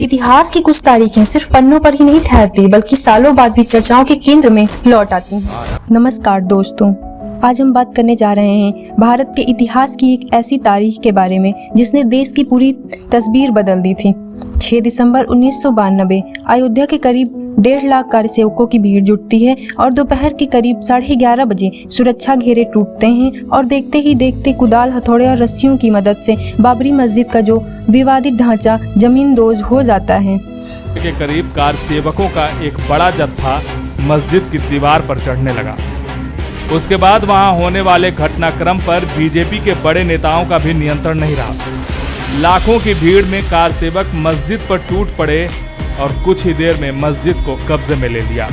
इतिहास की कुछ तारीखें सिर्फ पन्नों पर ही नहीं ठहरती बल्कि सालों बाद भी चर्चाओं के केंद्र में लौट आती हैं। नमस्कार दोस्तों, आज हम बात करने जा रहे हैं भारत के इतिहास की एक ऐसी तारीख के बारे में जिसने देश की पूरी तस्वीर बदल दी थी। 6 दिसंबर 1992 अयोध्या के करीब 1.5 लाख कार्यसेवकों की भीड़ जुटती है और दोपहर के करीब 11:30 बजे सुरक्षा घेरे टूटते हैं और देखते ही देखते कुदाल, हथौड़े और रस्सियों की मदद से बाबरी मस्जिद का जो विवादित ढांचा जमींदोज हो जाता है। के करीब कारसेवकों का एक बड़ा जत्था मस्जिद की दीवार पर चढ़ने लगा। उसके बाद वहां होने वाले घटनाक्रम पर बीजेपी के बड़े नेताओं का भी नियंत्रण नहीं रहा। लाखों की भीड़ में कारसेवक मस्जिद पर टूट पड़े और कुछ ही देर में मस्जिद को कब्जे में ले लिया।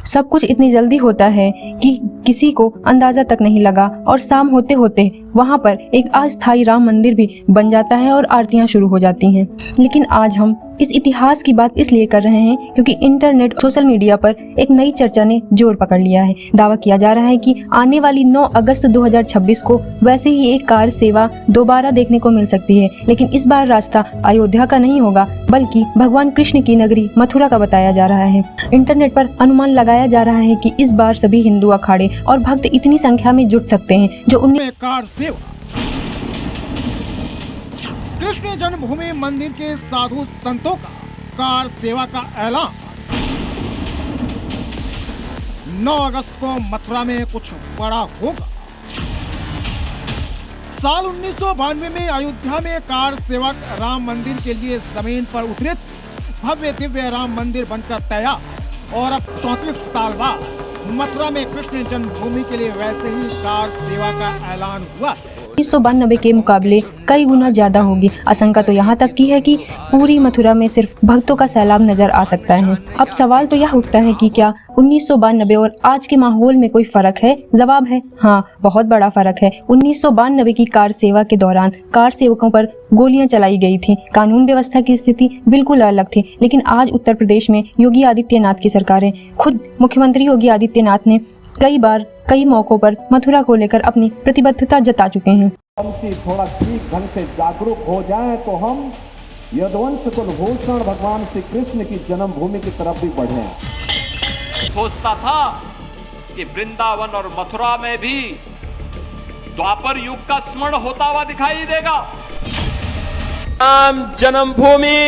सब कुछ इतनी जल्दी होता है कि किसी को अंदाजा तक नहीं लगा और शाम होते होते वहां पर एक अस्थायी राम मंदिर भी बन जाता है और आरतियां शुरू हो जाती हैं। लेकिन आज हम इस इतिहास की बात इसलिए कर रहे हैं क्योंकि इंटरनेट, सोशल मीडिया पर एक नई चर्चा ने जोर पकड़ लिया है। दावा किया जा रहा है कि आने वाली 9 अगस्त 2026 को वैसे ही एक कार सेवा दोबारा देखने को मिल सकती है, लेकिन इस बार रास्ता अयोध्या का नहीं होगा बल्कि भगवान कृष्ण की नगरी मथुरा का बताया जा रहा है। इंटरनेट पर अनुमान लगाया जा रहा है कि इस बार सभी हिंदू अखाड़े और भक्त इतनी संख्या में जुट सकते हैं जो कृष्ण जन्मभूमि मंदिर के साधु संतों का कार सेवा का ऐलान। 9 अगस्त को मथुरा में कुछ बड़ा होगा। साल 1992 में अयोध्या में कार सेवक राम मंदिर के लिए जमीन पर उतरे। भव्य दिव्य राम मंदिर बनकर तैयार और अब 34 साल बाद मथुरा में कृष्ण जन्मभूमि के लिए वैसे ही कार सेवा का ऐलान हुआ। 1992 के मुकाबले कई गुना ज्यादा होगी। आशंका तो यहाँ तक की है कि पूरी मथुरा में सिर्फ भक्तों का सैलाब नजर आ सकता है। अब सवाल तो यह उठता है कि क्या 1992 और आज के माहौल में कोई फर्क है? जवाब है हाँ, बहुत बड़ा फर्क है। 1992 की कार सेवा के दौरान कार सेवकों पर गोलियां चलाई गई थी। कानून व्यवस्था की स्थिति बिल्कुल अलग थी। लेकिन आज उत्तर प्रदेश में योगी आदित्यनाथ की सरकार है। खुद मुख्यमंत्री योगी आदित्यनाथ ने कई बार कई मौकों पर मथुरा को लेकर अपनी प्रतिबद्धता जता चुके हैं। हम थोड़ा ठीक ढंग से जागरूक हो जाएं तो हम यदुवंश कुलभूषण भगवान श्री कृष्ण की जन्मभूमि की तरफ भी बढ़े। सोचता था कि वृंदावन और मथुरा में भी द्वापर युग का स्मरण होता हुआ दिखाई देगा। राम जन्मभूमि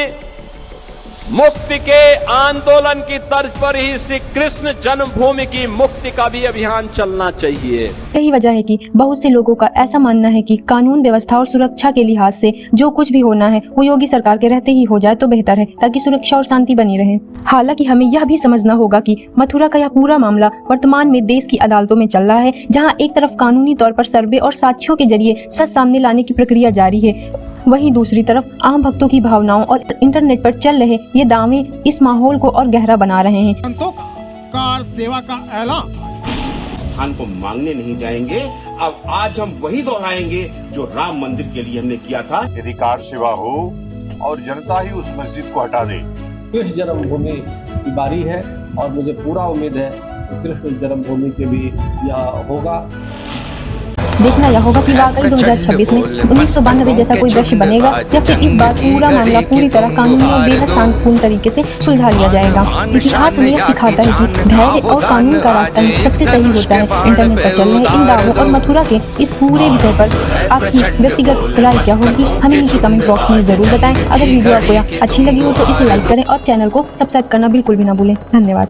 मुक्ति के आंदोलन की तर्ज पर ही श्री कृष्ण जन्मभूमि की मुक्ति का भी अभियान चलना चाहिए। यही वजह है कि बहुत से लोगों का ऐसा मानना है कि कानून व्यवस्था और सुरक्षा के लिहाज से जो कुछ भी होना है वो योगी सरकार के रहते ही हो जाए तो बेहतर है, ताकि सुरक्षा और शांति बनी रहे। हालांकि हमें यह भी समझना होगा कि मथुरा का यह पूरा मामला वर्तमान में देश की अदालतों में चल रहा है, जहाँ एक तरफ कानूनी तौर पर सर्वे और साक्ष्यों के जरिए सच सामने लाने की प्रक्रिया जारी है, वहीं दूसरी तरफ आम भक्तों की भावनाओं और इंटरनेट पर चल रहे ये दावे इस माहौल को और गहरा बना रहे हैं। संतों का कार सेवा का ऐलान। स्थान को मांगने नहीं जाएंगे। अब आज हम वही दोहराएंगे जो राम मंदिर के लिए हमने किया था। यदि कार सेवा हो और जनता ही उस मस्जिद को हटा दे। कृष्ण जन्मभूमि की बारी है और मुझे पूरा उम्मीद है कि कृष्ण जन्मभूमि के भी यह होगा। देखना यह होगा कि वाकई 2026 में 1992 जैसा कोई दृश्य बनेगा या फिर इस बार पूरा मामला पूरी तरह कानूनी और बेहद शांतिपूर्ण तरीके से सुलझा लिया जाएगा। इतिहास हमें यह सिखाता है कि धैर्य और कानून का रास्ता सबसे सही होता है। इंटरनेट पर चल रहे इन दावों और मथुरा के इस पूरे विषय पर आपकी व्यक्तिगत राय क्या होगी, हमें नीचे कमेंट बॉक्स में जरूर बताएं। अगर वीडियो आपको अच्छी लगी हो तो इसे लाइक करें और चैनल को सब्सक्राइब करना बिल्कुल भी ना भूलें। धन्यवाद।